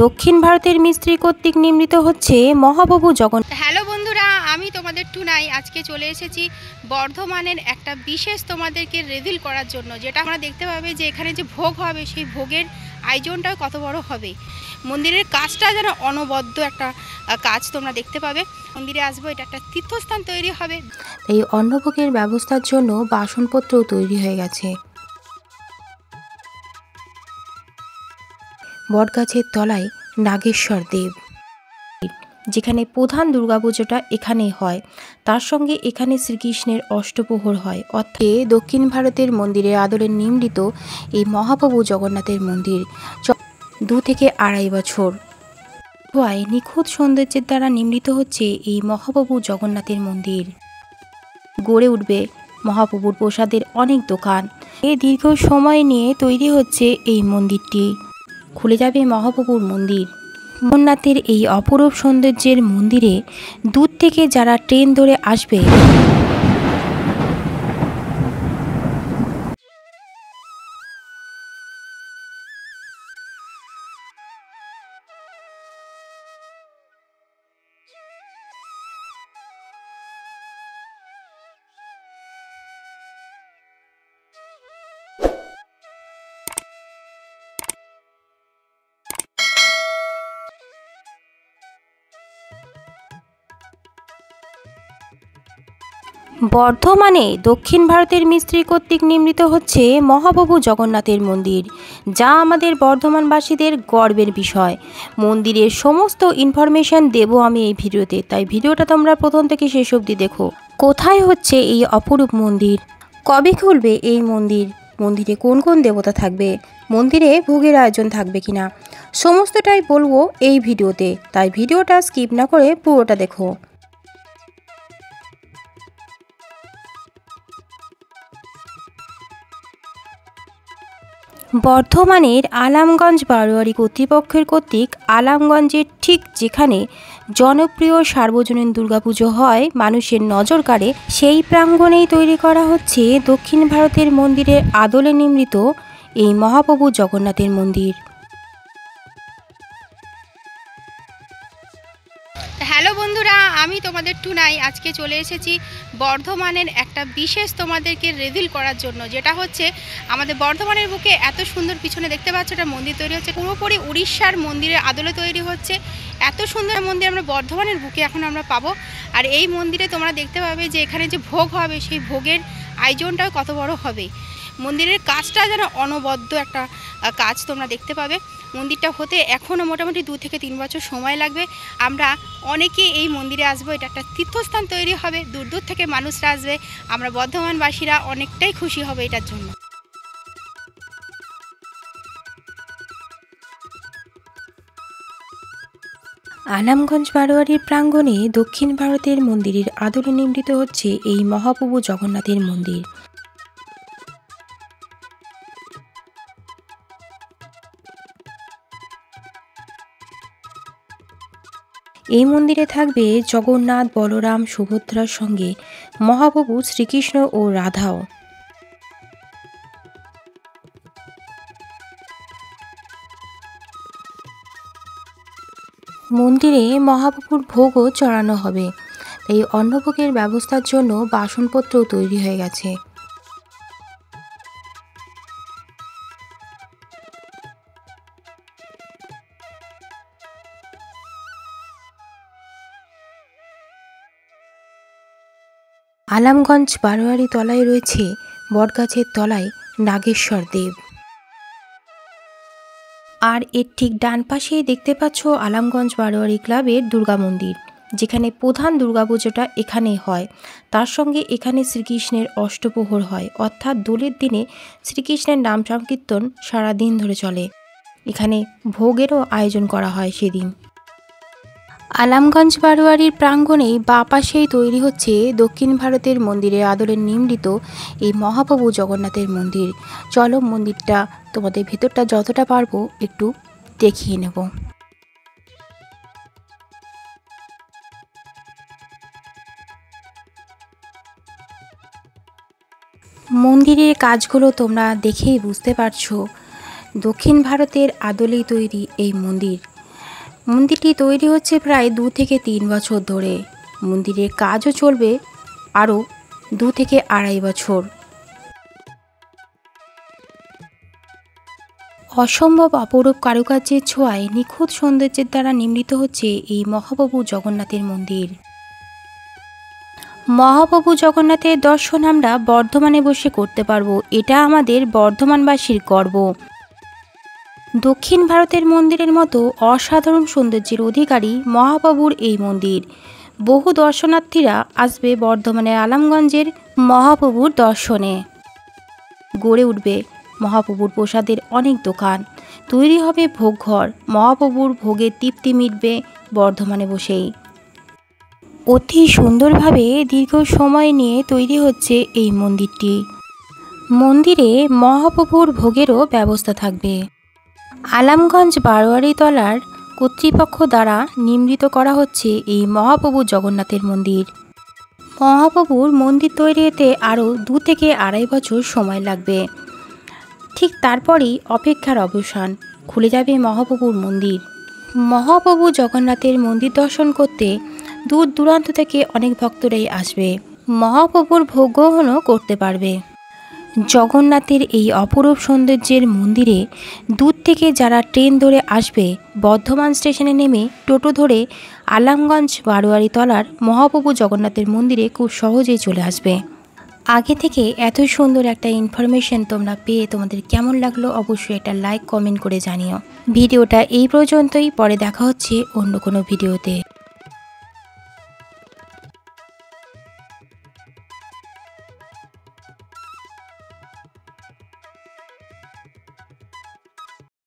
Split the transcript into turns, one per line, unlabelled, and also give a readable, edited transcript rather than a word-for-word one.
দক্ষিণ ভারতের মিস্ত্রি কর্তৃক নির্মিত হচ্ছে মহাপ্রভু জগন্নাথ।
হ্যালো বন্ধুরা, আমি তোমাদের টুনাই আজকে চলে এসেছি বর্ধমানের একটা বিশেষ তোমাদেরকে রিভিল করার জন্য, যেটা আমরা দেখতে পাবে যে এখানে যে ভোগ হবে সেই ভোগের আয়োজনটাও কত বড় হবে। মন্দিরের কাজটা যেন অনবদ্য একটা কাজ তোমরা দেখতে পাবে। মন্দিরে আসবো, এটা একটা তীর্থস্থান তৈরি হবে।
এই অন্নভোগের ব্যবস্থার জন্য বাসনপত্রও তৈরি হয়ে গেছে। বটগাছের তলায় নাগেশ্বর দেব, যেখানে প্রধান দুর্গাপুজোটা এখানেই হয়। তার সঙ্গে এখানে শ্রীকৃষ্ণের অষ্টপ্রহর হয়। অর্থাৎ দক্ষিণ ভারতের মন্দিরের আদলে নির্মিত এই মহাপ্রভু জগন্নাথের মন্দির 2 থেকে 2.5 বছর নিখুঁত সৌন্দর্যের দ্বারা নির্মিত হচ্ছে এই মহাপ্রভু জগন্নাথের মন্দির। গড়ে উঠবে মহাপ্রভুর প্রসাদের অনেক দোকান। এই দীর্ঘ সময় নিয়ে তৈরি হচ্ছে এই মন্দিরটি। খুলে যাবে মহাপ্রভুর মন্দির। জগন্নাথের এই অপরূপ সৌন্দর্যের মন্দিরে দূর থেকে যারা ট্রেন ধরে আসবে, বর্ধমানে দক্ষিণ ভারতের মিস্ত্রি কর্তৃক নির্মিত হচ্ছে মহাপ্রভু জগন্নাথের মন্দির, যা আমাদের বর্ধমানবাসীদের গর্বের বিষয়। মন্দিরের সমস্ত ইনফরমেশন দেবো আমি এই ভিডিওতে, তাই ভিডিওটা তোমরা প্রথম থেকে শেষ অবধি দেখো। কোথায় হচ্ছে এই অপরূপ মন্দির, কবে খুলবে এই মন্দির, মন্দিরে কোন কোন দেবতা থাকবে, মন্দিরে ভোগের আয়োজন থাকবে কিনা, সমস্তটাই বলবো এই ভিডিওতে, তাই ভিডিওটা স্কিপ না করে পুরোটা দেখো। বর্ধমানের আলামগঞ্জ বারোয়ারি কর্তৃপক্ষের কর্তৃক আলামগঞ্জের ঠিক যেখানে জনপ্রিয় সার্বজনীন দুর্গাপুজো হয় মানুষের নজর কাড়ে, সেই প্রাঙ্গণেই তৈরি করা হচ্ছে দক্ষিণ ভারতের মন্দিরের আদলে নির্মিত এই মহাপ্রভু জগন্নাথের মন্দির।
হ্যালো বন্ধুরা, আমি তোমাদের টুনাই আজকে চলে এসেছি বর্ধমানের একটা বিশেষ তোমাদেরকে রিভিল করার জন্য, যেটা হচ্ছে আমাদের বর্ধমানের বুকে এত সুন্দর পিছনে দেখতে পাচ্ছ এটা মন্দির তৈরি হচ্ছে, পুরোপুরি উড়িষ্যার মন্দিরের আদলে তৈরি হচ্ছে। এত সুন্দর মন্দির আমরা বর্ধমানের বুকে এখন আমরা পাবো। আর এই মন্দিরে তোমরা দেখতে পাবে যে এখানে যে ভোগ হবে সেই ভোগের আয়োজনটাও কত বড় হবে। মন্দিরের কাজটা যেন অনবদ্য একটা কাজ তোমরা দেখতে পাবে। মন্দিরটা হতে এখনও মোটামুটি 2 থেকে 3 বছর সময় লাগবে। আমরা অনেকে এই মন্দিরে আসবো, এটা একটা তীর্থস্থান তৈরি হবে, দূর দূর থেকে মানুষরা আসবে। আমরা বর্ধমানবাসীরা অনেকটাই খুশি হবে এটার জন্য।
আলামগঞ্জ বারোয়ারির প্রাঙ্গণে দক্ষিণ ভারতের মন্দিরের আদলে নির্মিত হচ্ছে এই মহাপ্রভু জগন্নাথের মন্দির। এই মন্দিরে থাকবে জগন্নাথ, বলরাম, সুভদ্রার সঙ্গে মহাপ্রভু শ্রীকৃষ্ণ ও রাধাও। মন্দিরে মহাপ্রভুর ভোগও চড়ানো হবে। এই অন্নভোগের ব্যবস্থার জন্য বাসনপত্রও তৈরি হয়ে গেছে। আলামগঞ্জ বারোয়ারি তলায় রয়েছে বটগাছের তলায় নাগেশ্বর দেব। আর এর ঠিক ডান পাশেই দেখতে পাচ্ছ আলামগঞ্জ বারোয়ারি ক্লাবের দুর্গা মন্দির, যেখানে প্রধান দুর্গাপুজোটা এখানেই হয়। তার সঙ্গে এখানে শ্রীকৃষ্ণের অষ্টপ্রহর হয়, অর্থাৎ দোলের দিনে শ্রীকৃষ্ণের নাম সংকীর্তন সারাদিন ধরে চলে। এখানে ভোগেরও আয়োজন করা হয় সেদিন। আলামগঞ্জ বারোয়ারির প্রাঙ্গণেই বাঁ পাশেই তৈরি হচ্ছে দক্ষিণ ভারতের মন্দিরের আদলে নির্মিত এই মহাপ্রভু জগন্নাথের মন্দির। চলো মন্দিরটা তোমাদের ভেতরটা যতটা পারবো একটু দেখিয়ে নেব। মন্দিরের কাজগুলো তোমরা দেখেই বুঝতে পারছো দক্ষিণ ভারতের আদলেই তৈরি এই মন্দির। মন্দিরটি তৈরি হচ্ছে প্রায় 2 থেকে 3 বছর ধরে। মন্দিরের কাজও চলবে আরও 2 থেকে 2.5 বছর। অসম্ভব অপরূপ কারুকার্যের ছোঁয়ায় নিখুঁত সৌন্দর্যের দ্বারা নির্মিত হচ্ছে এই মহাপ্রভু জগন্নাথের মন্দির। মহাপ্রভু জগন্নাথের দর্শন আমরা বর্ধমানে বসে করতে পারবো, এটা আমাদের বর্ধমানবাসীর গর্ব। দক্ষিণ ভারতের মন্দিরের মতো অসাধারণ সৌন্দর্যের অধিকারী মহাপ্রভুর এই মন্দির। বহু দর্শনার্থীরা আসবে বর্ধমানের আলমগঞ্জের মহাপ্রভুর দর্শনে। গড়ে উঠবে মহাপ্রভুর প্রসাদের অনেক দোকান, তৈরি হবে ভোগঘর। মহাপ্রভুর ভোগের তৃপ্তি মিটবে বর্ধমানে বসেই। অতি সুন্দরভাবে দীর্ঘ সময় নিয়ে তৈরি হচ্ছে এই মন্দিরটি। মন্দিরে মহাপ্রভুর ভোগেরও ব্যবস্থা থাকবে। আলমগঞ্জ বারোয়ারি তলার কর্তৃপক্ষ দ্বারা নির্মিত করা হচ্ছে এই মহাপ্রভু জগন্নাথের মন্দির। মহাপ্রভুর মন্দির তৈরিতে আরও 2 থেকে 2.5 বছর সময় লাগবে। ঠিক তারপরেই অপেক্ষার অবসান, খুলে যাবে মহাপ্রভুর মন্দির। মহাপ্রভু জগন্নাথের মন্দির দর্শন করতে দূর দূরান্ত থেকে অনেক ভক্তরাই আসবে। মহাপ্রভুর ভোগ গ্রহণও করতে পারবে। জগন্নাথের এই অপরূপ সৌন্দর্যের মন্দিরে দূর থেকে যারা ট্রেন ধরে আসবে, বর্ধমান স্টেশনে নেমে টোটো ধরে আলমগঞ্জ বারোয়ারি তলার মহাপ্রভু জগন্নাথের মন্দিরে খুব সহজেই চলে আসবে। আগে থেকে এত সুন্দর একটা ইনফরমেশন তোমরা পেয়ে তোমাদের কেমন লাগলো অবশ্যই একটা লাইক কমেন্ট করে জানিও। ভিডিওটা এই পর্যন্তই, পরে দেখা হচ্ছে অন্য কোনো ভিডিওতে।